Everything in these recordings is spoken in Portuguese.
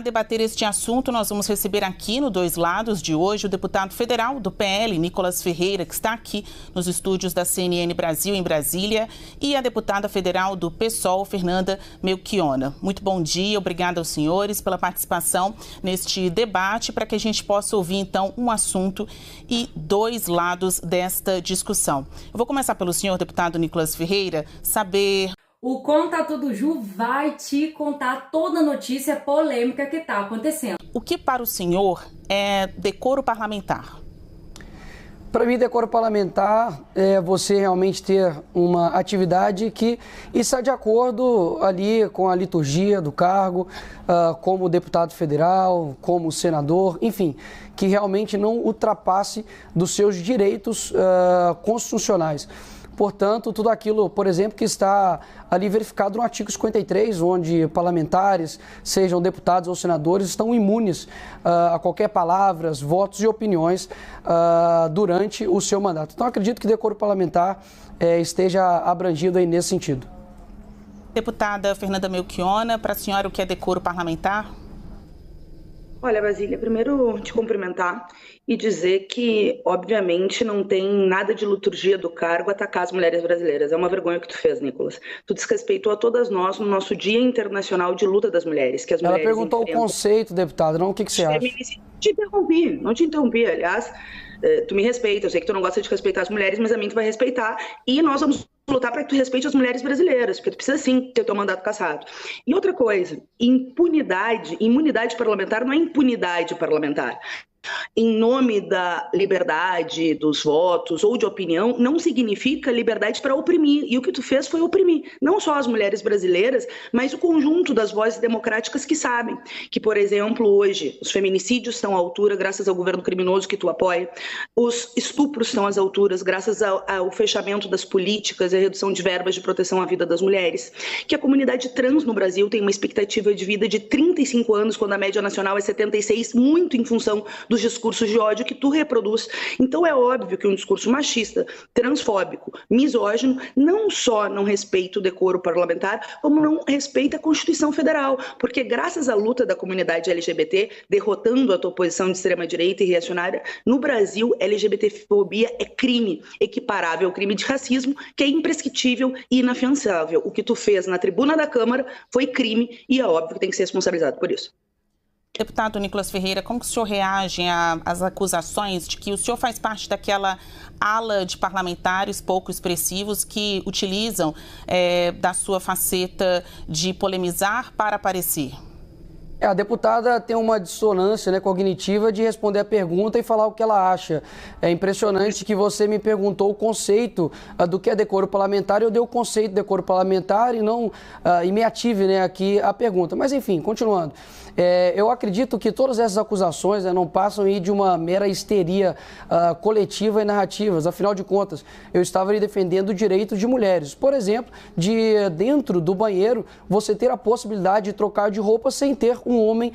debater este assunto, nós vamos receber aqui no Dois Lados de hoje o deputado federal do PL, Nicolas Ferreira, que está aqui nos estúdios da CNN Brasil, em Brasília, e a deputada federal do PSOL, Fernanda Melchiona. Muito bom dia, obrigada aos senhores pela participação neste debate, para que a gente possa ouvir, então, um assunto e dois lados desta discussão. Eu vou começar pelo senhor deputado Nicolas Ferreira, saber... O Conta Tudo Ju vai te contar toda a notícia polêmica que está acontecendo. O que para o senhor é decoro parlamentar? Para mim, decoro parlamentar é você realmente ter uma atividade que está de acordo ali com a liturgia do cargo, como deputado federal, como senador, enfim, que realmente não ultrapasse dos seus direitos constitucionais. Portanto, tudo aquilo, por exemplo, que está ali verificado no artigo 53, onde parlamentares, sejam deputados ou senadores, estão imunes a qualquer palavras, votos e opiniões durante o seu mandato. Então, acredito que decoro parlamentar esteja abrangido aí nesse sentido. Deputada Fernanda Melchiona, para a senhora o que é decoro parlamentar? Olha, Basília, primeiro te cumprimentar e dizer que, obviamente, não tem nada de liturgia do cargo atacar as mulheres brasileiras. É uma vergonha o que tu fez, Nicolas. Tu desrespeitou a todas nós no nosso Dia Internacional de Luta das Mulheres. Que as Ela mulheres perguntou o conceito, deputada, não o que você acha. Não te interrompi, aliás, tu me respeita, eu sei que tu não gosta de respeitar as mulheres, mas a mim tu vai respeitar e nós vamos lutar para que tu respeite as mulheres brasileiras, porque tu precisa sim ter teu mandato cassado. E outra coisa, imunidade parlamentar não é impunidade parlamentar. Em nome da liberdade dos votos ou de opinião, não significa liberdade para oprimir. E o que tu fez foi oprimir, não só as mulheres brasileiras, mas o conjunto das vozes democráticas que sabem que, por exemplo, hoje, os feminicídios estão à altura graças ao governo criminoso que tu apoia, os estupros estão às alturas graças ao fechamento das políticas e a redução de verbas de proteção à vida das mulheres, que a comunidade trans no Brasil tem uma expectativa de vida de 35 anos, quando a média nacional é 76, muito em função dos discursos de ódio que tu reproduz. Então é óbvio que um discurso machista, transfóbico, misógino, não só não respeita o decoro parlamentar, como não respeita a Constituição Federal, porque graças à luta da comunidade LGBT, derrotando a tua posição de extrema-direita e reacionária, no Brasil, LGBTfobia é crime equiparável ao crime de racismo, que é imprescritível e inafiançável. O que tu fez na tribuna da Câmara foi crime e é óbvio que tem que ser responsabilizado por isso. Deputado Nicolas Ferreira, como que o senhor reage às acusações de que o senhor faz parte daquela ala de parlamentares pouco expressivos que utilizam da sua faceta de polemizar para aparecer? A deputada tem uma dissonância, né, cognitiva de responder a pergunta e falar o que ela acha. É impressionante que você me perguntou o conceito do que é decoro parlamentar, eu dei o conceito de decoro parlamentar e não e me ative, né, aqui a pergunta. Mas enfim, continuando. Eu acredito que todas essas acusações não passam aí de uma mera histeria coletiva e narrativas. Afinal de contas, eu estava ali defendendo o direito de mulheres. Por exemplo, de dentro do banheiro, você ter a possibilidade de trocar de roupa sem ter um homem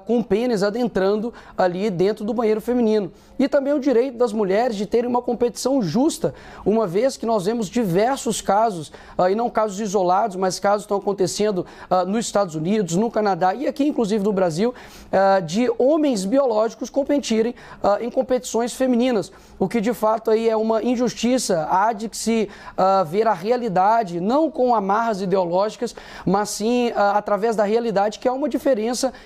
com pênis adentrando ali dentro do banheiro feminino. E também o direito das mulheres de terem uma competição justa, uma vez que nós vemos diversos casos, e não casos isolados, mas casos que estão acontecendo nos Estados Unidos, no Canadá e aqui, inclusive, no Brasil, de homens biológicos competirem em competições femininas, o que de fato aí é uma injustiça. Há de que se ver a realidade, não com amarras ideológicas, mas sim através da realidade, que há uma diferença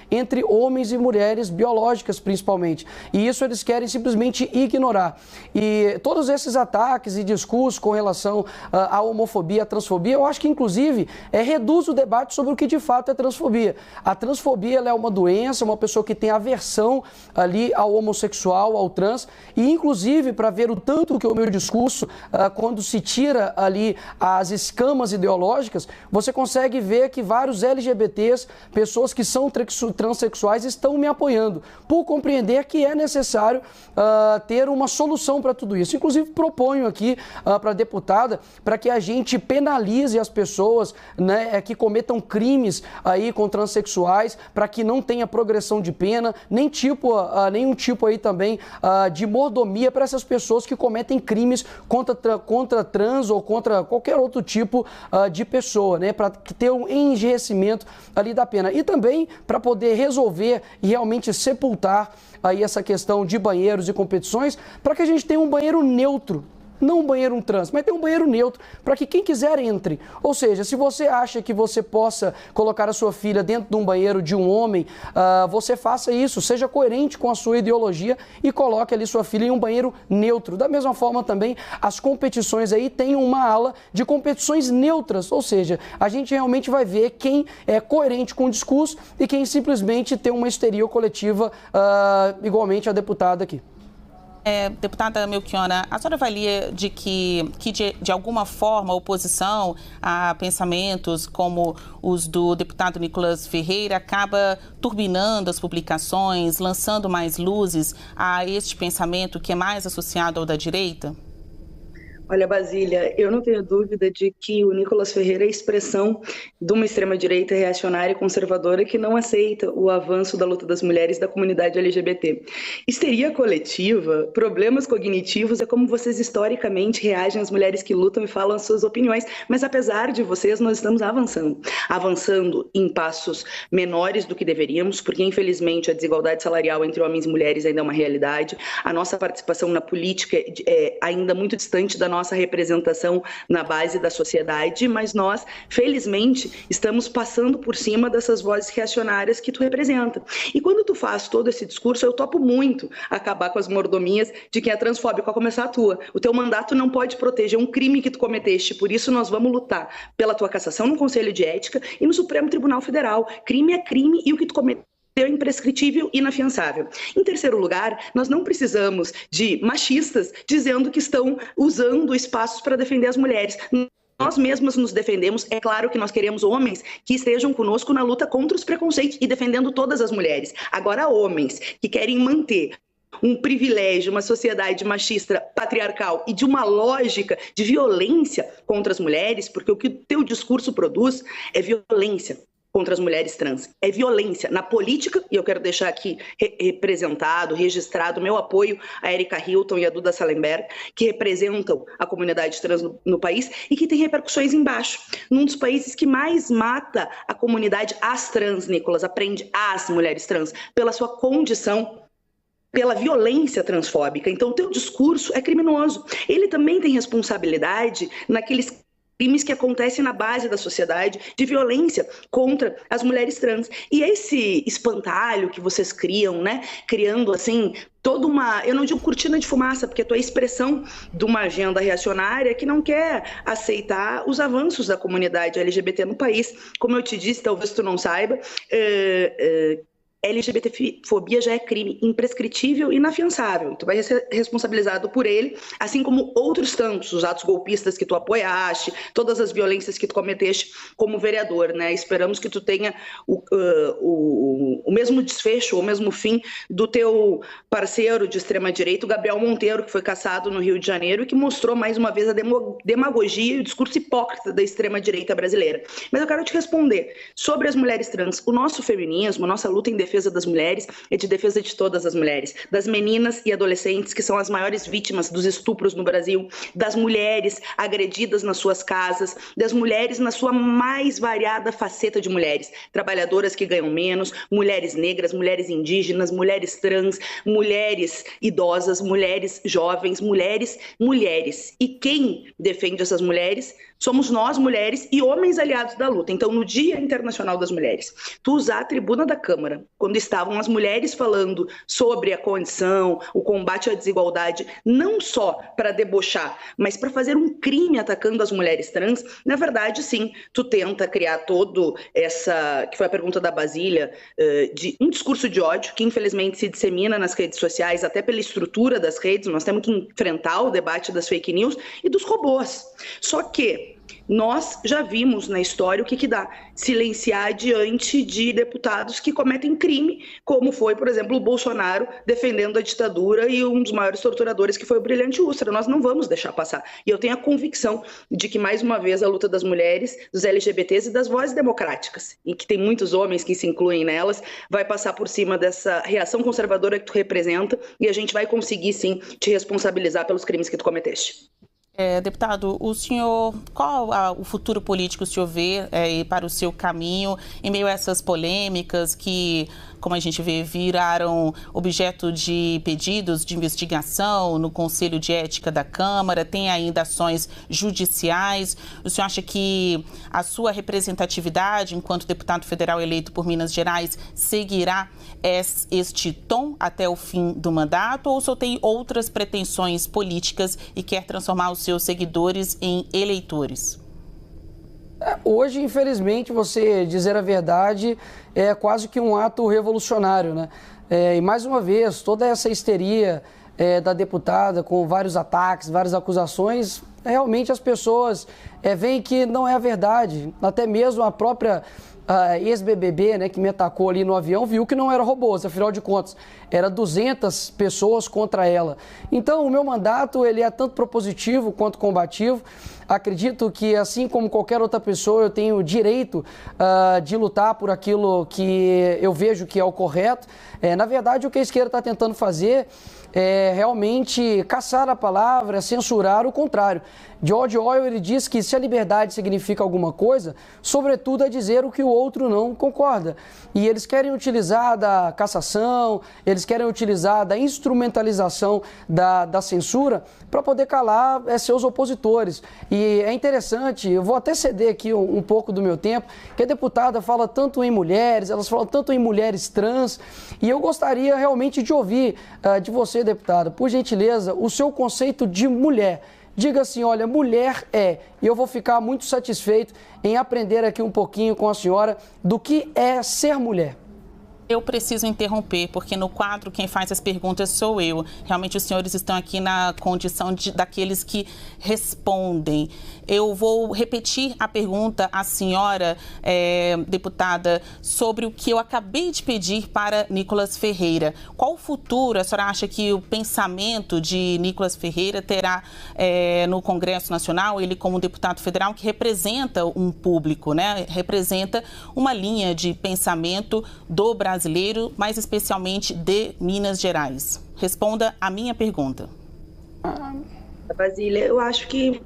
entre homens e mulheres biológicas, principalmente. E isso eles querem simplesmente ignorar. E todos esses ataques e discursos com relação à homofobia, à transfobia, eu acho que, inclusive, reduz o debate sobre o que de fato é transfobia. A transfobia ela é uma doença, uma pessoa que tem aversão ali ao homossexual, ao trans, e inclusive para ver o tanto que o meu discurso, quando se tira ali as escamas ideológicas, você consegue ver que vários LGBTs, pessoas que são transexuais, estão me apoiando, por compreender que é necessário ter uma solução para tudo isso. Inclusive proponho aqui para a deputada, para que a gente penalize as pessoas, né, que cometam crimes aí com transexuais, para que não tenha progressão de pena, nenhum tipo aí também de mordomia para essas pessoas que cometem crimes contra trans ou contra qualquer outro tipo de pessoa, né, para ter um enrijecimento ali da pena. E também para poder resolver e realmente sepultar aí essa questão de banheiros e competições, para que a gente tenha um banheiro neutro. Não um banheiro trans, mas tem um banheiro neutro para que quem quiser entre. Ou seja, se você acha que você possa colocar a sua filha dentro de um banheiro de um homem, você faça isso, seja coerente com a sua ideologia e coloque ali sua filha em um banheiro neutro. Da mesma forma também, as competições aí têm uma ala de competições neutras, ou seja, a gente realmente vai ver quem é coerente com o discurso e quem simplesmente tem uma histeria coletiva, igualmente a deputada aqui. Deputada Melchiona, a senhora avalia de que de alguma forma a oposição a pensamentos como os do deputado Nicolas Ferreira acaba turbinando as publicações, lançando mais luzes a este pensamento que é mais associado ao da direita? Olha, Basília, eu não tenho dúvida de que o Nicolas Ferreira é a expressão de uma extrema-direita reacionária e conservadora que não aceita o avanço da luta das mulheres da comunidade LGBT. Histeria coletiva, problemas cognitivos, é como vocês historicamente reagem às mulheres que lutam e falam as suas opiniões, mas apesar de vocês, nós estamos avançando em passos menores do que deveríamos, porque infelizmente a desigualdade salarial entre homens e mulheres ainda é uma realidade, a nossa participação na política é ainda muito distante da nossa representação na base da sociedade, mas nós, felizmente, estamos passando por cima dessas vozes reacionárias que tu representa. E quando tu faz todo esse discurso, eu topo muito acabar com as mordomias de quem é transfóbico, a começar a tua. O teu mandato não pode proteger um crime que tu cometeste, por isso nós vamos lutar pela tua cassação no Conselho de Ética e no Supremo Tribunal Federal. Crime é crime e o que tu cometeu é imprescritível e inafiançável. Em terceiro lugar, nós não precisamos de machistas dizendo que estão usando espaços para defender as mulheres. Nós mesmos nos defendemos, é claro que nós queremos homens que estejam conosco na luta contra os preconceitos e defendendo todas as mulheres. Agora, homens que querem manter um privilégio, uma sociedade machista, patriarcal e de uma lógica de violência contra as mulheres, porque o que o teu discurso produz é violência contra as mulheres trans. É violência na política, e eu quero deixar aqui registrado meu apoio a Erika Hilton e a Duda Salemberg, que representam a comunidade trans no país e que tem repercussões embaixo. Num dos países que mais mata a comunidade as trans, Nicolas, aprende as mulheres trans, pela sua condição, pela violência transfóbica. Então, o teu discurso é criminoso. Ele também tem responsabilidade naqueles crimes que acontecem na base da sociedade de violência contra as mulheres trans. E esse espantalho que vocês criam, né, criando assim toda uma, eu não digo cortina de fumaça, porque tu é a expressão de uma agenda reacionária que não quer aceitar os avanços da comunidade LGBT no país. Como eu te disse, talvez tu não saiba, LGBTfobia já é crime imprescritível e inafiançável. Tu vai ser responsabilizado por ele, assim como outros tantos, os atos golpistas que tu apoiaste, todas as violências que tu cometeste como vereador, né? Esperamos que tu tenha o mesmo desfecho, o mesmo fim do teu parceiro de extrema-direita, o Gabriel Monteiro, que foi cassado no Rio de Janeiro e que mostrou mais uma vez a demagogia e o discurso hipócrita da extrema-direita brasileira. Mas eu quero te responder sobre as mulheres trans. O nosso feminismo, a nossa luta em defesa das mulheres é de defesa de todas as mulheres, das meninas e adolescentes que são as maiores vítimas dos estupros no Brasil, das mulheres agredidas nas suas casas, das mulheres na sua mais variada faceta de mulheres, trabalhadoras que ganham menos, mulheres negras, mulheres indígenas, mulheres trans, mulheres idosas, mulheres jovens, mulheres. E quem defende essas mulheres somos nós, mulheres e homens aliados da luta. Então, no Dia Internacional das Mulheres, tu usar a tribuna da Câmara, quando estavam as mulheres falando sobre a condição, o combate à desigualdade, não só para debochar, mas para fazer um crime atacando as mulheres trans, na verdade, sim, tu tenta criar todo essa, que foi a pergunta da Basília, de um discurso de ódio, que infelizmente se dissemina nas redes sociais, até pela estrutura das redes, nós temos que enfrentar o debate das fake news e dos robôs. Só que nós já vimos na história o que dá silenciar diante de deputados que cometem crime, como foi, por exemplo, o Bolsonaro defendendo a ditadura e um dos maiores torturadores que foi o Brilhante Ustra. Nós não vamos deixar passar. E eu tenho a convicção de que, mais uma vez, a luta das mulheres, dos LGBTs e das vozes democráticas, e que tem muitos homens que se incluem nelas, vai passar por cima dessa reação conservadora que tu representa e a gente vai conseguir, sim, te responsabilizar pelos crimes que tu cometeste. Deputado, o senhor, qual o futuro político o senhor vê para o seu caminho em meio a essas polêmicas que, como a gente vê, viraram objeto de pedidos de investigação no Conselho de Ética da Câmara, tem ainda ações judiciais? O senhor acha que a sua representatividade enquanto deputado federal eleito por Minas Gerais seguirá este tom até o fim do mandato, ou o senhor tem outras pretensões políticas e quer transformar os seus seguidores em eleitores? Hoje, infelizmente, você dizer a verdade é quase que um ato revolucionário, né? E mais uma vez, toda essa histeria da deputada com vários ataques, várias acusações, realmente as pessoas veem que não é a verdade. Até mesmo a própria ex-BBB, né, que me atacou ali no avião, viu que não era robôs, afinal de contas, era 200 pessoas contra ela. Então, o meu mandato, ele é tanto propositivo quanto combativo. Acredito que, assim como qualquer outra pessoa, eu tenho o direito de lutar por aquilo que eu vejo que é o correto. Na verdade, o que a esquerda está tentando fazer é realmente caçar a palavra, censurar o contrário. George Orwell, ele diz que se a liberdade significa alguma coisa, sobretudo é dizer o que o outro não concorda. E eles querem utilizar da cassação, eles querem utilizar da instrumentalização da censura para poder calar seus opositores. E é interessante, eu vou até ceder aqui um pouco do meu tempo, que a deputada fala tanto em mulheres, elas falam tanto em mulheres trans, e eu gostaria realmente de ouvir de você, deputada, por gentileza, o seu conceito de mulher. Diga assim, olha, mulher e eu vou ficar muito satisfeito em aprender aqui um pouquinho com a senhora do que é ser mulher. Eu preciso interromper, porque no quadro quem faz as perguntas sou eu. Realmente os senhores estão aqui na condição daqueles que respondem. Eu vou repetir a pergunta à senhora, deputada, sobre o que eu acabei de pedir para Nicolas Ferreira. Qual o futuro a senhora acha que o pensamento de Nicolas Ferreira terá no Congresso Nacional, ele como deputado federal que representa um público, né? Representa uma linha de pensamento do brasileiro, mais especialmente de Minas Gerais. Responda a minha pergunta. Basília, eu acho que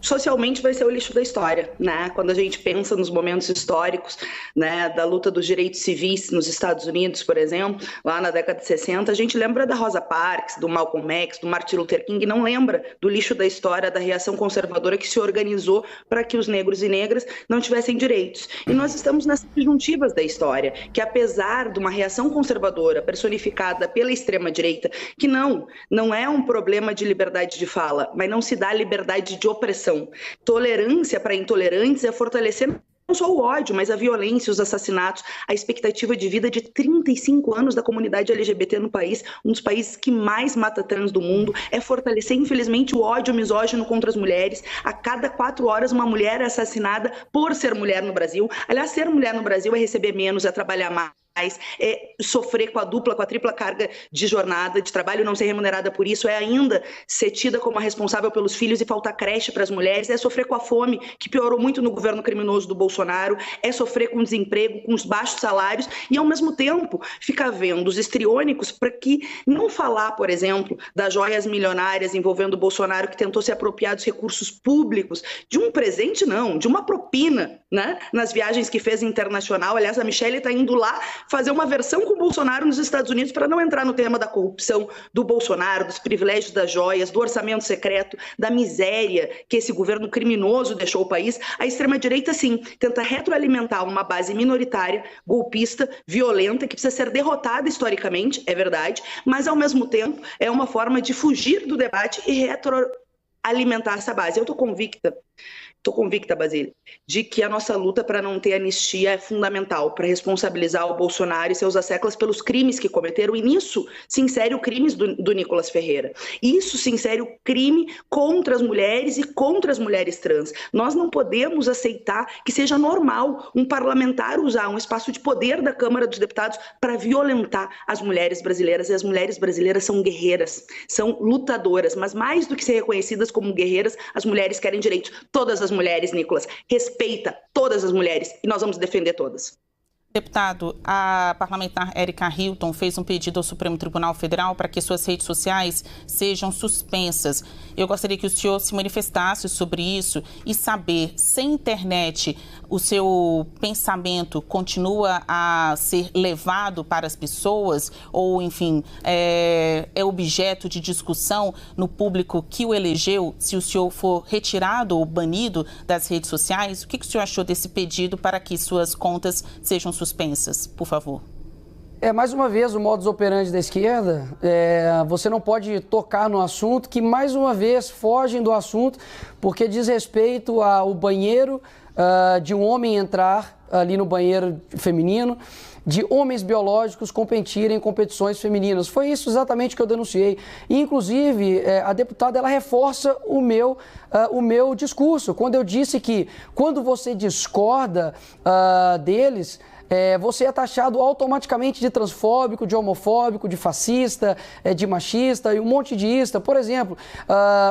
socialmente vai ser o lixo da história, né? Quando a gente pensa nos momentos históricos, né, da luta dos direitos civis nos Estados Unidos, por exemplo, lá na década de 60, a gente lembra da Rosa Parks, do Malcolm X, do Martin Luther King, não lembra do lixo da história, da reação conservadora que se organizou para que os negros e negras não tivessem direitos. E nós estamos nas conjuntivas da história, que apesar de uma reação conservadora personificada pela extrema-direita, que não é um problema de liberdade de fala, mas não se dá liberdade de opressão. Tolerância para intolerantes é fortalecer não só o ódio, mas a violência, os assassinatos, a expectativa de vida de 35 anos da comunidade LGBT no país, um dos países que mais mata trans do mundo, é fortalecer, infelizmente, o ódio misógino contra as mulheres. A cada 4 horas, uma mulher é assassinada por ser mulher no Brasil. Aliás, ser mulher no Brasil é receber menos, é trabalhar mais, é sofrer com a dupla, com a tripla carga de jornada, de trabalho, não ser remunerada por isso, é ainda ser tida como a responsável pelos filhos e faltar creche para as mulheres, é sofrer com a fome, que piorou muito no governo criminoso do Bolsonaro, é sofrer com o desemprego, com os baixos salários e, ao mesmo tempo, ficar vendo os histriônicos para que não falar, por exemplo, das joias milionárias envolvendo o Bolsonaro, que tentou se apropriar dos recursos públicos, de um presente não, de uma propina, né, nas viagens que fez internacional. Aliás, a Michelle está indo lá fazer uma versão com o Bolsonaro nos Estados Unidos para não entrar no tema da corrupção do Bolsonaro, dos privilégios das joias, do orçamento secreto, da miséria que esse governo criminoso deixou o país. A extrema-direita, sim, tenta retroalimentar uma base minoritária, golpista, violenta, que precisa ser derrotada historicamente, é verdade, mas ao mesmo tempo é uma forma de fugir do debate e retroalimentar essa base. Eu estou convicta, Basília, de que a nossa luta para não ter anistia é fundamental para responsabilizar o Bolsonaro e seus asseclas pelos crimes que cometeram, e nisso se insere o crime do Nicolas Ferreira. Isso se insere o crime contra as mulheres e contra as mulheres trans. Nós não podemos aceitar que seja normal um parlamentar usar um espaço de poder da Câmara dos Deputados para violentar as mulheres brasileiras. E as mulheres brasileiras são guerreiras, são lutadoras, mas mais do que ser reconhecidas como guerreiras, as mulheres querem direitos. Todas as mulheres, Nicolas, respeita todas as mulheres e nós vamos defender todas. Deputado, a parlamentar Érica Hilton fez um pedido ao Supremo Tribunal Federal para que suas redes sociais sejam suspensas. Eu gostaria que o senhor se manifestasse sobre isso e saber, sem internet, o seu pensamento continua a ser levado para as pessoas ou, enfim, é objeto de discussão no público que o elegeu, se o senhor for retirado ou banido das redes sociais? O que o senhor achou desse pedido para que suas contas sejam suspensas, por favor? Mais uma vez, o modus operandi da esquerda, você não pode tocar no assunto, que mais uma vez fogem do assunto, porque diz respeito ao banheiro, de um homem entrar ali no banheiro feminino, de homens biológicos competirem em competições femininas. Foi isso exatamente que eu denunciei. E, inclusive, a deputada ela reforça o meu discurso, quando eu disse que quando você discorda deles, você é taxado automaticamente de transfóbico, de homofóbico, de fascista, de machista e um monte de ista. Por exemplo,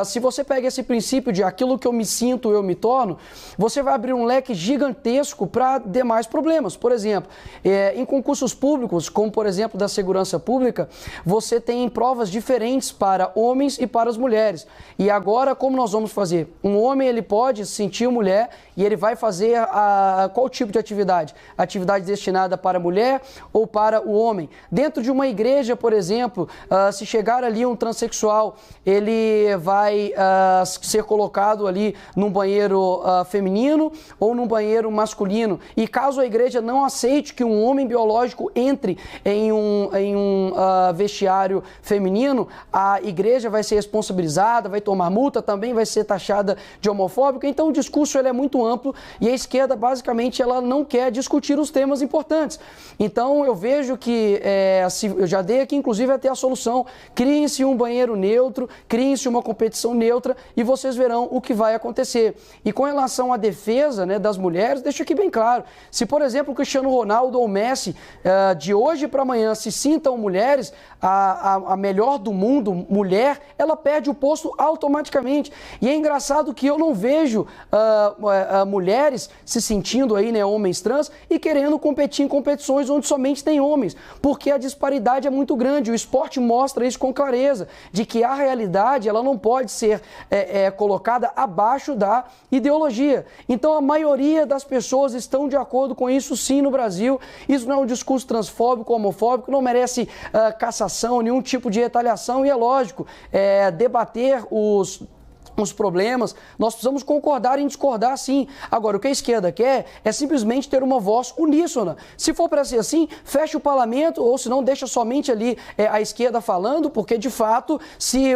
se você pega esse princípio de aquilo que eu me sinto, eu me torno, você vai abrir um leque gigantesco para demais problemas. Por exemplo, em concursos públicos, como por exemplo da segurança pública, você tem provas diferentes para homens e para as mulheres. E agora, como nós vamos fazer? Um homem ele pode se sentir mulher e ele vai fazer qual tipo de atividade? Atividade destinada para a mulher ou para o homem. Dentro de uma igreja, por exemplo, se chegar ali um transexual, ele vai ser colocado ali num banheiro feminino ou num banheiro masculino. E caso a igreja não aceite que um homem biológico entre em um vestiário feminino, a igreja vai ser responsabilizada, vai tomar multa, também vai ser taxada de homofóbica. Então o discurso ele é muito amplo e a esquerda basicamente ela não quer discutir os temas importantes. Então eu vejo que, eu já dei aqui inclusive até a solução, criem-se um banheiro neutro, criem-se uma competição neutra e vocês verão o que vai acontecer. E com relação à defesa, né, das mulheres, deixo aqui bem claro, se por exemplo o Cristiano Ronaldo ou o Messi de hoje para amanhã se sintam mulheres, a melhor do mundo, mulher, ela perde o posto automaticamente. E é engraçado que eu não vejo mulheres se sentindo aí, né, homens trans e querendo competir em competições onde somente tem homens, porque a disparidade é muito grande. O esporte mostra isso com clareza, de que a realidade ela não pode ser colocada abaixo da ideologia. Então a maioria das pessoas estão de acordo com isso sim no Brasil. Isso não é um discurso transfóbico, homofóbico, não merece cassação, nenhum tipo de retaliação e é lógico, debater os problemas, nós precisamos concordar em discordar sim. Agora, o que a esquerda quer é simplesmente ter uma voz uníssona. Se for para ser assim, feche o parlamento ou se não, deixa somente ali a esquerda falando, porque de fato, se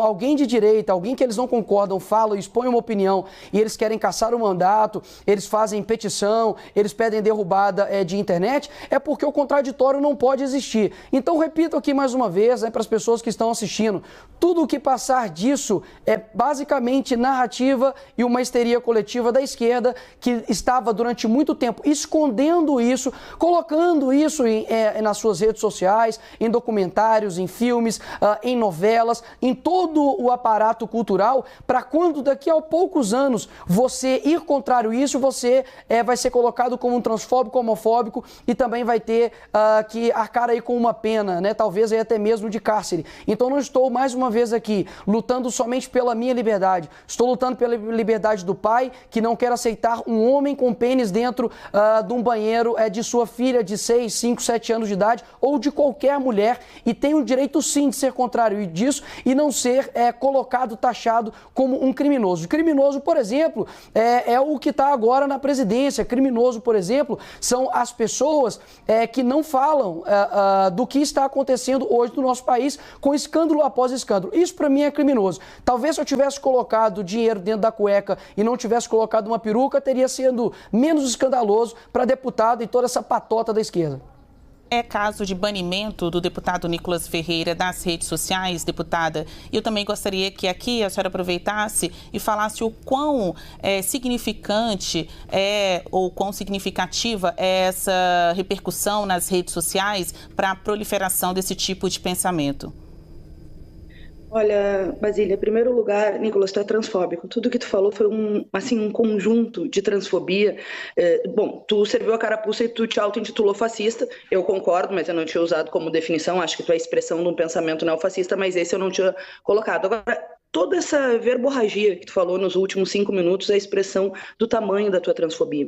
alguém de direita, alguém que eles não concordam, fala, expõe uma opinião e eles querem caçar o mandato, eles fazem petição, eles pedem derrubada de internet, é porque o contraditório não pode existir. Então, repito aqui mais uma vez, para as pessoas que estão assistindo, tudo o que passar disso é basicamente narrativa e uma histeria coletiva da esquerda que estava durante muito tempo escondendo isso, colocando isso nas suas redes sociais, em documentários, em filmes, em novelas, em todo o aparato cultural, para quando daqui a poucos anos você ir contrário a isso, você vai ser colocado como um transfóbico, homofóbico e também vai ter que arcar aí com uma pena, né? Talvez aí até mesmo de cárcere. Então não estou mais uma vez aqui lutando somente pela minha liberdade. Estou lutando pela liberdade do pai que não quer aceitar um homem com pênis dentro de um banheiro de sua filha de 6, 5, 7 anos de idade ou de qualquer mulher e tem o direito sim de ser contrário disso e não ser colocado, taxado como um criminoso. Criminoso, por exemplo, é o que está agora na presidência. Criminoso, por exemplo, são as pessoas que não falam do que está acontecendo hoje no nosso país com escândalo após escândalo. Isso para mim é criminoso. Talvez se eu tivesse colocado dinheiro dentro da cueca e não tivesse colocado uma peruca, teria sido menos escandaloso para deputado e toda essa patota da esquerda. É caso de banimento do deputado Nicolas Ferreira das redes sociais, deputada. E eu também gostaria que aqui a senhora aproveitasse e falasse o quão significante ou quão significativa é essa repercussão nas redes sociais para a proliferação desse tipo de pensamento. Olha, Basília, em primeiro lugar, Nicolas, tu é transfóbico. Tudo que tu falou foi um conjunto de transfobia. Bom, tu serviu a carapuça e tu te auto-intitulou fascista. Eu concordo, mas eu não tinha usado como definição. Acho que tu é a expressão de um pensamento neofascista, mas esse eu não tinha colocado. Agora, toda essa verborragia que tu falou nos últimos 5 minutos é a expressão do tamanho da tua transfobia.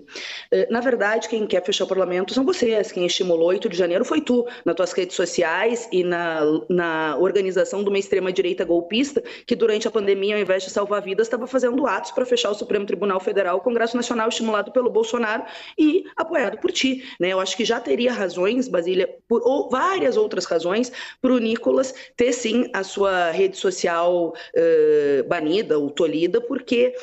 Na verdade, quem quer fechar o parlamento são vocês. Quem estimulou 8 de janeiro foi tu, nas tuas redes sociais e na organização de uma extrema-direita golpista que durante a pandemia, ao invés de salvar vidas, estava fazendo atos para fechar o Supremo Tribunal Federal, o Congresso Nacional estimulado pelo Bolsonaro e apoiado por ti. Né? Eu acho que já teria razões, Basília, ou várias outras razões, para o Nicolas ter sim a sua rede social banida ou tolhida, porque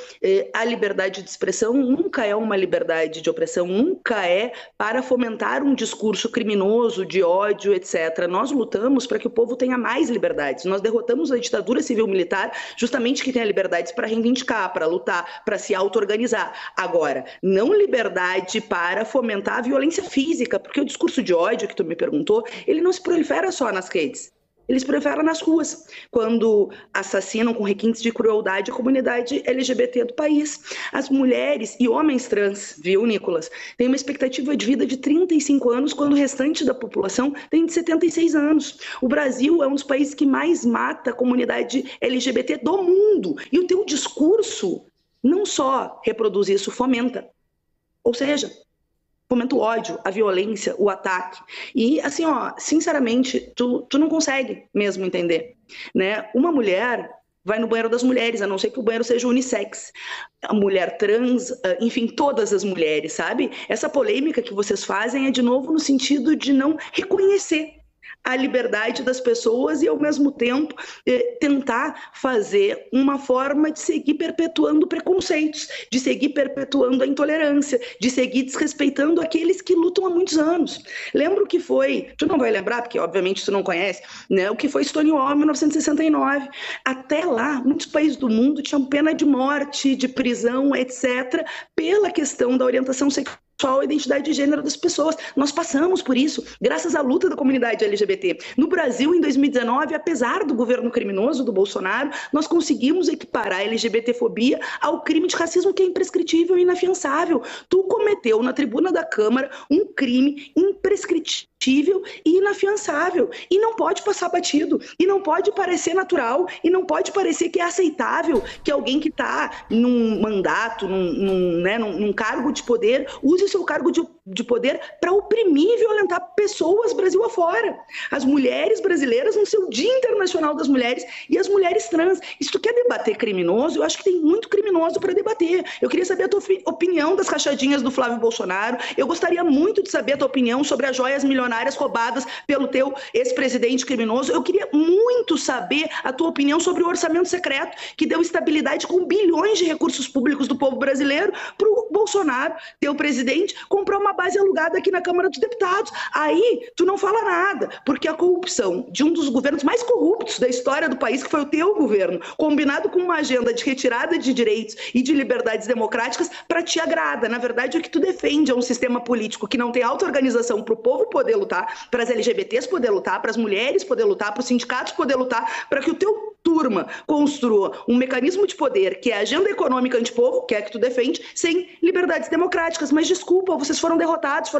a liberdade de expressão nunca é uma liberdade de opressão, nunca é para fomentar um discurso criminoso, de ódio, etc. Nós lutamos para que o povo tenha mais liberdades. Nós derrotamos a ditadura civil-militar justamente que tenha liberdades para reivindicar, para lutar, para se auto-organizar. Agora, não liberdade para fomentar a violência física, porque o discurso de ódio que tu me perguntou, ele não se prolifera só nas redes. Eles preferem nas ruas, quando assassinam com requintes de crueldade a comunidade LGBT do país. As mulheres e homens trans, viu, Nicolas, têm uma expectativa de vida de 35 anos, quando o restante da população tem de 76 anos. O Brasil é um dos países que mais mata a comunidade LGBT do mundo. E o teu discurso não só reproduz isso, fomenta. Ou seja, fomenta o ódio, a violência, o ataque. E, assim, sinceramente, tu não consegue mesmo entender, né? Uma mulher vai no banheiro das mulheres, a não ser que o banheiro seja unissex. A mulher trans, enfim, todas as mulheres, sabe? Essa polêmica que vocês fazem é, de novo, no sentido de não reconhecer a liberdade das pessoas e, ao mesmo tempo, tentar fazer uma forma de seguir perpetuando preconceitos, de seguir perpetuando a intolerância, de seguir desrespeitando aqueles que lutam há muitos anos. Lembra o que foi, tu não vai lembrar, porque obviamente tu não conhece, né, o que foi Stonewall em 1969. Até lá, muitos países do mundo tinham pena de morte, de prisão, etc., pela questão da orientação sexual, a identidade de gênero das pessoas. Nós passamos por isso, graças à luta da comunidade LGBT. No Brasil, em 2019, apesar do governo criminoso do Bolsonaro, nós conseguimos equiparar a LGBTfobia ao crime de racismo, que é imprescritível e inafiançável. Tu cometeu na tribuna da Câmara um crime imprescritível e inafiançável, e não pode passar batido, e não pode parecer natural, e não pode parecer que é aceitável que alguém que está num mandato, num cargo de poder, use o seu cargo de poder para oprimir e violentar pessoas Brasil afora. As mulheres brasileiras no seu Dia Internacional das Mulheres e as mulheres trans. E se tu quer debater criminoso, eu acho que tem muito criminoso para debater. Eu queria saber a tua opinião das rachadinhas do Flávio Bolsonaro. Eu gostaria muito de saber a tua opinião sobre as joias milionárias roubadas pelo teu ex-presidente criminoso. Eu queria muito saber a tua opinião sobre o orçamento secreto, que deu estabilidade com bilhões de recursos públicos do povo brasileiro para o Bolsonaro, teu presidente, comprar uma base alugada aqui na Câmara dos Deputados. Aí tu não fala nada, porque a corrupção de um dos governos mais corruptos da história do país, que foi o teu governo, combinado com uma agenda de retirada de direitos e de liberdades democráticas, para ti agrada. Na verdade, o que tu defende é um sistema político que não tem auto-organização para o povo poder lutar, para as LGBTs poder lutar, para as mulheres poder lutar, para os sindicatos poder lutar, para que o teu turma construa um mecanismo de poder, que é a agenda econômica antipovo, que é a que tu defende, sem liberdades democráticas. Mas desculpa, vocês foram derrotados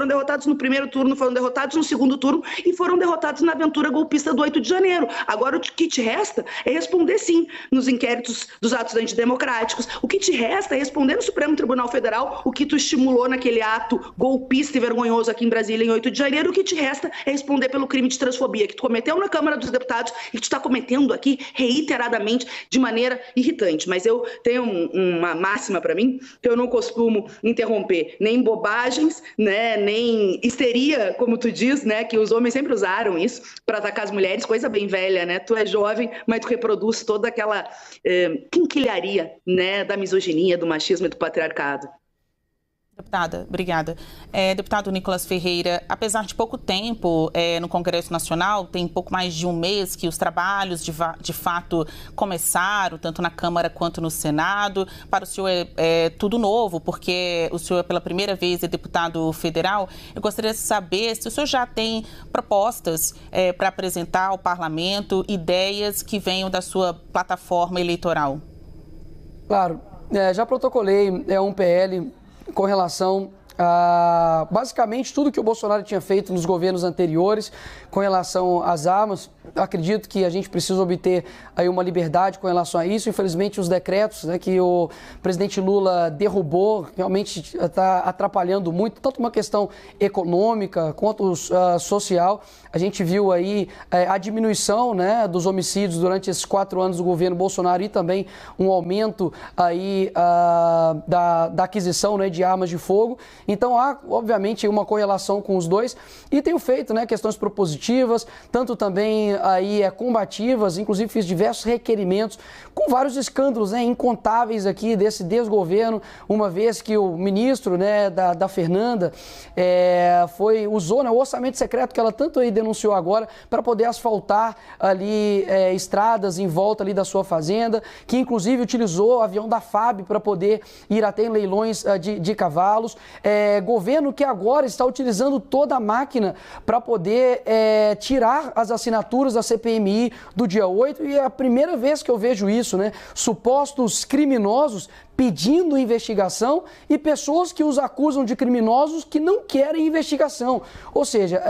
no primeiro turno, foram derrotados no segundo turno e foram derrotados na aventura golpista do 8 de janeiro. Agora o que te resta é responder sim nos inquéritos dos atos antidemocráticos. O que te resta é responder no Supremo Tribunal Federal o que tu estimulou naquele ato golpista e vergonhoso aqui em Brasília em 8 de janeiro. O que te resta é responder pelo crime de transfobia que tu cometeu na Câmara dos Deputados e que tu está cometendo aqui reiteradamente de maneira irritante. Mas eu tenho uma máxima para mim, que eu não costumo interromper nem bobagens, né, nem histeria, como tu diz, né, que os homens sempre usaram isso para atacar as mulheres, coisa bem velha, né? Tu é jovem, mas tu reproduz toda aquela quinquilharia, né, da misoginia, do machismo e do patriarcado. Deputada, obrigada. Deputado Nicolas Ferreira, apesar de pouco tempo no Congresso Nacional, tem pouco mais de um mês que os trabalhos de fato começaram, tanto na Câmara quanto no Senado. Para o senhor é tudo novo, porque o senhor pela primeira vez é deputado federal. Eu gostaria de saber se o senhor já tem propostas para apresentar ao parlamento, ideias que venham da sua plataforma eleitoral. Claro, já protocolei um PL com relação a basicamente tudo que o Bolsonaro tinha feito nos governos anteriores com relação às armas. Acredito que a gente precisa obter aí uma liberdade com relação a isso. Infelizmente, os decretos, né, que o presidente Lula derrubou realmente está atrapalhando muito, tanto uma questão econômica quanto social. A gente viu aí a diminuição, né, dos homicídios durante esses 4 anos do governo Bolsonaro e também um aumento aí da aquisição, né, de armas de fogo. Então há, obviamente, uma correlação com os dois e tenho feito, né, questões propositivas, tanto também aí combativas, inclusive fiz diversos requerimentos com vários escândalos, né, incontáveis aqui desse desgoverno, uma vez que o ministro, né, da Fernanda usou, né, o orçamento secreto que ela tanto aí denunciou agora para poder asfaltar ali estradas em volta ali da sua fazenda, que inclusive utilizou o avião da FAB para poder ir até em leilões de cavalos. Governo que agora está utilizando toda a máquina para poder tirar as assinaturas da CPMI do dia 8 e é a primeira vez que eu vejo isso, né? Supostos criminosos pedindo investigação e pessoas que os acusam de criminosos que não querem investigação. Ou seja,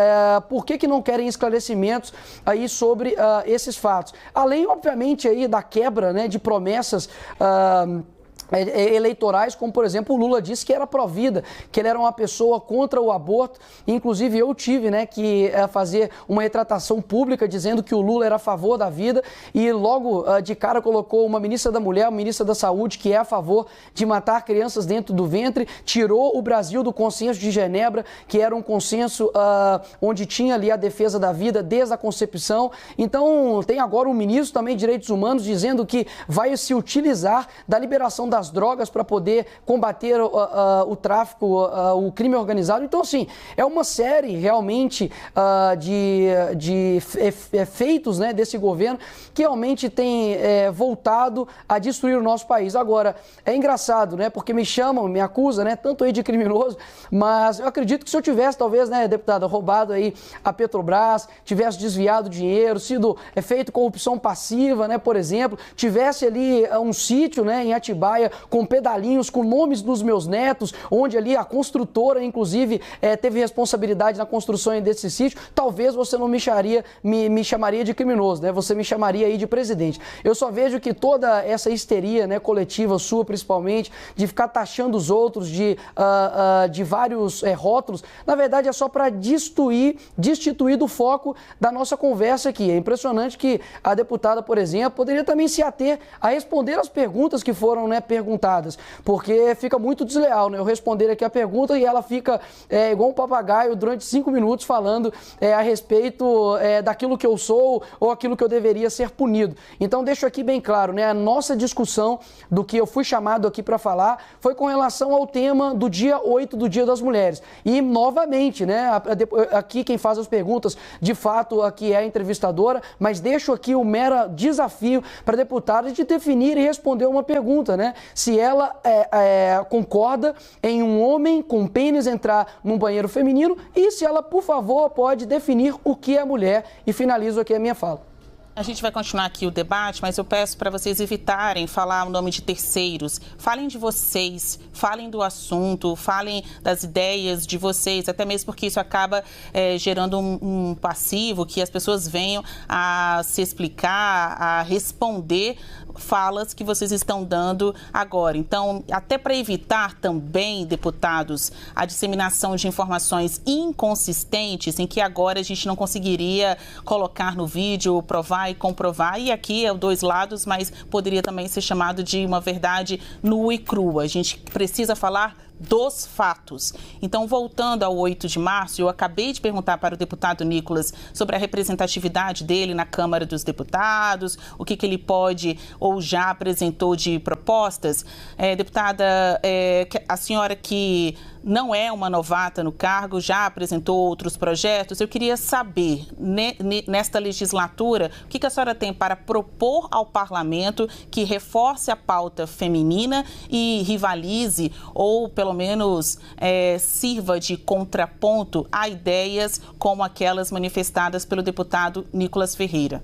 por que não querem esclarecimentos aí sobre esses fatos? Além, obviamente, aí da quebra, né, de promessas eleitorais, como por exemplo o Lula disse que era pró-vida, que ele era uma pessoa contra o aborto. Inclusive eu tive, né, que fazer uma retratação pública dizendo que o Lula era a favor da vida e logo de cara colocou uma ministra da Mulher, uma ministra da Saúde que é a favor de matar crianças dentro do ventre, tirou o Brasil do consenso de Genebra, que era um consenso onde tinha ali a defesa da vida desde a concepção. Então tem agora um ministro também de Direitos Humanos dizendo que vai se utilizar da liberação das drogas para poder combater o tráfico, o crime organizado. Então, assim, é uma série realmente de efeitos, né, desse governo que realmente tem voltado a destruir o nosso país. Agora, é engraçado, né, porque me chamam, me acusam, né, tanto aí de criminoso, mas eu acredito que se eu tivesse, talvez, né, deputada, roubado aí a Petrobras, tivesse desviado dinheiro, sido feito corrupção passiva, né, por exemplo, tivesse ali um sítio, né, em Atibaia, com pedalinhos, com nomes dos meus netos, onde ali a construtora, inclusive, teve responsabilidade na construção desse sítio, talvez você não me chamaria de criminoso, né? Você me chamaria aí de presidente. Eu só vejo que toda essa histeria, né, coletiva sua, principalmente, de ficar taxando os outros de vários rótulos, na verdade é só para destituir do foco da nossa conversa aqui. É impressionante que a deputada, por exemplo, poderia também se ater a responder as perguntas que foram, né, perguntadas, porque fica muito desleal, né? Eu responder aqui a pergunta e ela fica igual um papagaio durante 5 minutos falando a respeito daquilo que eu sou ou aquilo que eu deveria ser punido. Então deixo aqui bem claro, né? A nossa discussão do que eu fui chamado aqui para falar foi com relação ao tema do dia 8 do Dia das Mulheres. E novamente, né? Aqui quem faz as perguntas, de fato, aqui é a entrevistadora, mas deixo aqui o mero desafio para a deputada de definir e responder uma pergunta, né? Se ela concorda em um homem com pênis entrar num banheiro feminino e se ela, por favor, pode definir o que é mulher. E finalizo aqui a minha fala. A gente vai continuar aqui o debate, mas eu peço para vocês evitarem falar o nome de terceiros. Falem de vocês, falem do assunto, falem das ideias de vocês, até mesmo porque isso acaba gerando um passivo que as pessoas venham a se explicar, a responder falas que vocês estão dando agora. Então, até para evitar também, deputados, a disseminação de informações inconsistentes em que agora a gente não conseguiria colocar no vídeo, provar e comprovar, e aqui é dois lados, mas poderia também ser chamado de uma verdade nua e crua. A gente precisa falar dos fatos. Então, voltando ao 8 de março, eu acabei de perguntar para o deputado Nicolas sobre a representatividade dele na Câmara dos Deputados, o que ele pode ou já apresentou de propostas. Deputada, a senhora que não é uma novata no cargo, já apresentou outros projetos. Eu queria saber, nesta legislatura, o que a senhora tem para propor ao parlamento que reforce a pauta feminina e rivalize, ou pelo menos sirva de contraponto a ideias como aquelas manifestadas pelo deputado Nicolas Ferreira.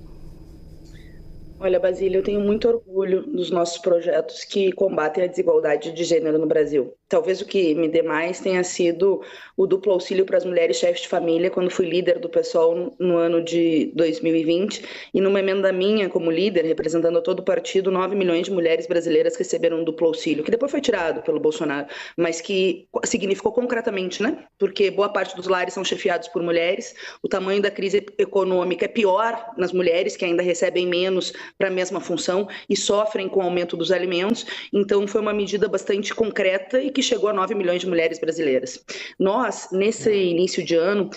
Olha, Basília, eu tenho muito orgulho dos nossos projetos que combatem a desigualdade de gênero no Brasil. Talvez o que me dê mais tenha sido o duplo auxílio para as mulheres chefes de família, quando fui líder do PSOL no ano de 2020, e numa emenda minha como líder, representando todo o partido, 9 milhões de mulheres brasileiras receberam um duplo auxílio, que depois foi tirado pelo Bolsonaro, mas que significou concretamente, né? Porque boa parte dos lares são chefiados por mulheres, o tamanho da crise econômica é pior nas mulheres, que ainda recebem menos para a mesma função e sofrem com o aumento dos alimentos. Então foi uma medida bastante concreta e que chegou a 9 milhões de mulheres brasileiras. Nós, nesse início de ano,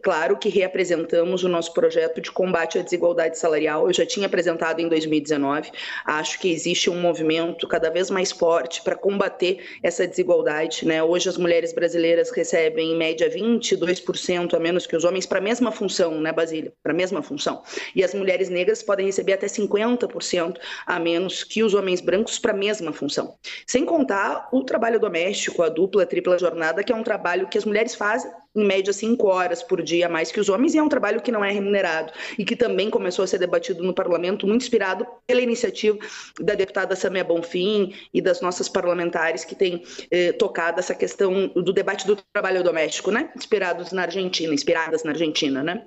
claro que reapresentamos o nosso projeto de combate à desigualdade salarial. Eu já tinha apresentado em 2019. Acho que existe um movimento cada vez mais forte para combater essa desigualdade, né? Hoje as mulheres brasileiras recebem em média 22% a menos que os homens para a mesma função, né, Basília? Para a mesma função. E as mulheres negras podem receber até 50% a menos que os homens brancos para a mesma função. Sem contar o trabalho doméstico, a dupla, a tripla jornada, que é um trabalho que as mulheres fazem em média 5 horas por dia a mais que os homens, e é um trabalho que não é remunerado e que também começou a ser debatido no parlamento, muito inspirado pela iniciativa da deputada Samia Bonfim e das nossas parlamentares que têm tocado essa questão do debate do trabalho doméstico, né? Inspiradas na Argentina, né?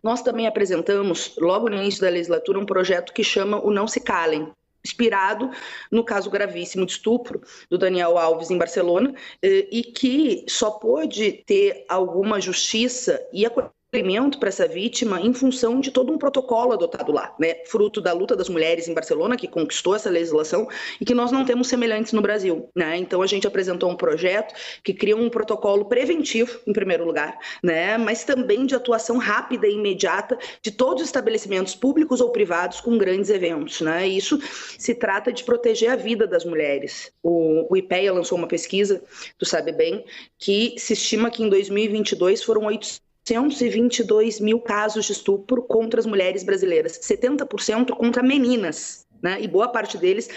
Nós também apresentamos, logo no início da legislatura, um projeto que chama o Não Se Calem, inspirado no caso gravíssimo de estupro do Daniel Alves em Barcelona, e que só pôde ter alguma justiça e acolhimento para essa vítima em função de todo um protocolo adotado lá, né? Fruto da luta das mulheres em Barcelona, que conquistou essa legislação e que nós não temos semelhantes no Brasil, né? Então a gente apresentou um projeto que cria um protocolo preventivo, em primeiro lugar, né? Mas também de atuação rápida e imediata de todos os estabelecimentos públicos ou privados com grandes eventos, né? E isso se trata de proteger a vida das mulheres. O IPEA lançou uma pesquisa, tu sabe bem, que se estima que em 2022 foram 822 mil casos de estupro contra as mulheres brasileiras, 70% contra meninas, né? E boa parte deles,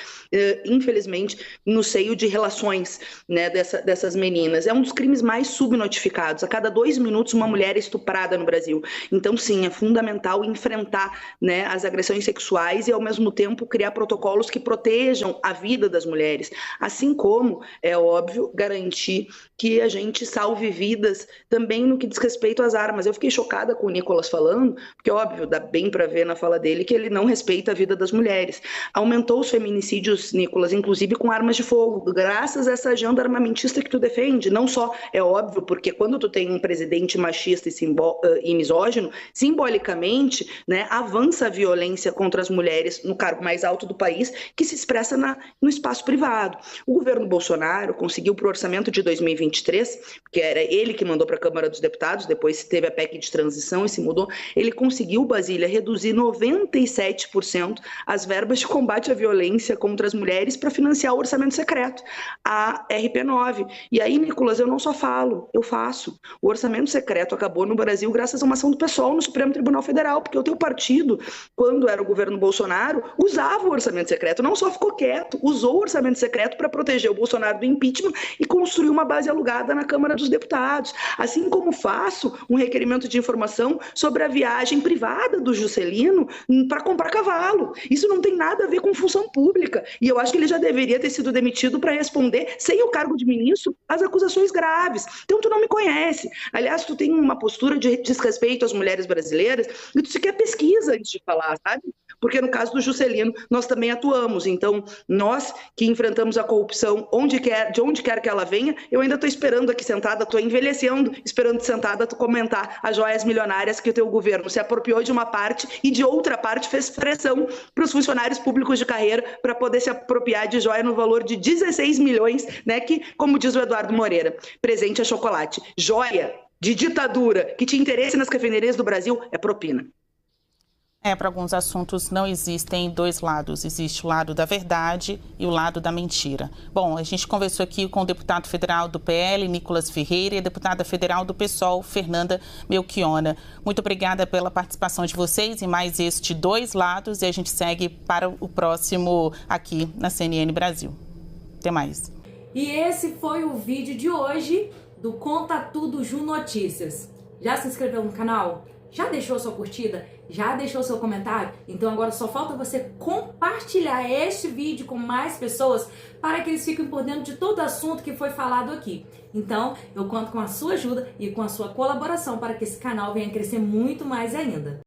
infelizmente, no seio de relações, né, dessas meninas. É um dos crimes mais subnotificados. A cada 2 minutos uma mulher é estuprada no Brasil. Então, sim, é fundamental enfrentar, né, as agressões sexuais e, ao mesmo tempo, criar protocolos que protejam a vida das mulheres. Assim como, é óbvio, garantir que a gente salve vidas também no que diz respeito às armas. Eu fiquei chocada com o Nicolas falando, porque, óbvio, dá bem para ver na fala dele que ele não respeita a vida das mulheres. Aumentou os feminicídios, Nicolas, inclusive com armas de fogo, graças a essa agenda armamentista que tu defende. Não só, é óbvio, porque quando tu tem um presidente machista e misógino, simbolicamente, né, avança a violência contra as mulheres no cargo mais alto do país, que se expressa no espaço privado. O governo Bolsonaro conseguiu para o orçamento de 2023, que era ele que mandou para a Câmara dos Deputados, depois teve a PEC de transição e se mudou, ele conseguiu, Basília, reduzir 97% as verbas de combate à violência contra as mulheres para financiar o orçamento secreto, a RP9. E aí, Nicolas, eu não só falo, eu faço. O orçamento secreto acabou no Brasil graças a uma ação do PSOL no Supremo Tribunal Federal, porque o teu partido, quando era o governo Bolsonaro, usava o orçamento secreto, não só ficou quieto, usou o orçamento secreto para proteger o Bolsonaro do impeachment e construir uma base alugada na Câmara dos Deputados. Assim como faço um requerimento de informação sobre a viagem privada do Juscelino para comprar cavalo. Isso não tem nada a ver com função pública. E eu acho que ele já deveria ter sido demitido para responder, sem o cargo de ministro, às acusações graves. Então, tu não me conhece. Aliás, tu tem uma postura de desrespeito às mulheres brasileiras e tu sequer pesquisa antes de falar, sabe? Porque no caso do Juscelino, nós também atuamos. Então, nós que enfrentamos a corrupção de onde quer que ela venha, eu ainda estou esperando aqui sentada, estou envelhecendo, esperando sentada tu comentar as joias milionárias que o teu governo se apropriou de uma parte e de outra parte fez pressão para os funcionários públicos de carreira para poder se apropriar de joia no valor de 16 milhões, né, que, como diz o Eduardo Moreira, presente é chocolate. Joia de ditadura que te interesse nas refinarias do Brasil é propina. Para alguns assuntos não existem dois lados, existe o lado da verdade e o lado da mentira. Bom, a gente conversou aqui com o deputado federal do PL, Nicolas Ferreira, e a deputada federal do PSOL, Fernanda Melchiona. Muito obrigada pela participação de vocês em mais este Dois Lados, e a gente segue para o próximo aqui na CNN Brasil. Até mais. E esse foi o vídeo de hoje do Conta Tudo Ju Notícias. Já se inscreveu no canal? Já deixou sua curtida? Já deixou seu comentário? Então agora só falta você compartilhar este vídeo com mais pessoas para que eles fiquem por dentro de todo o assunto que foi falado aqui. Então eu conto com a sua ajuda e com a sua colaboração para que esse canal venha crescer muito mais ainda.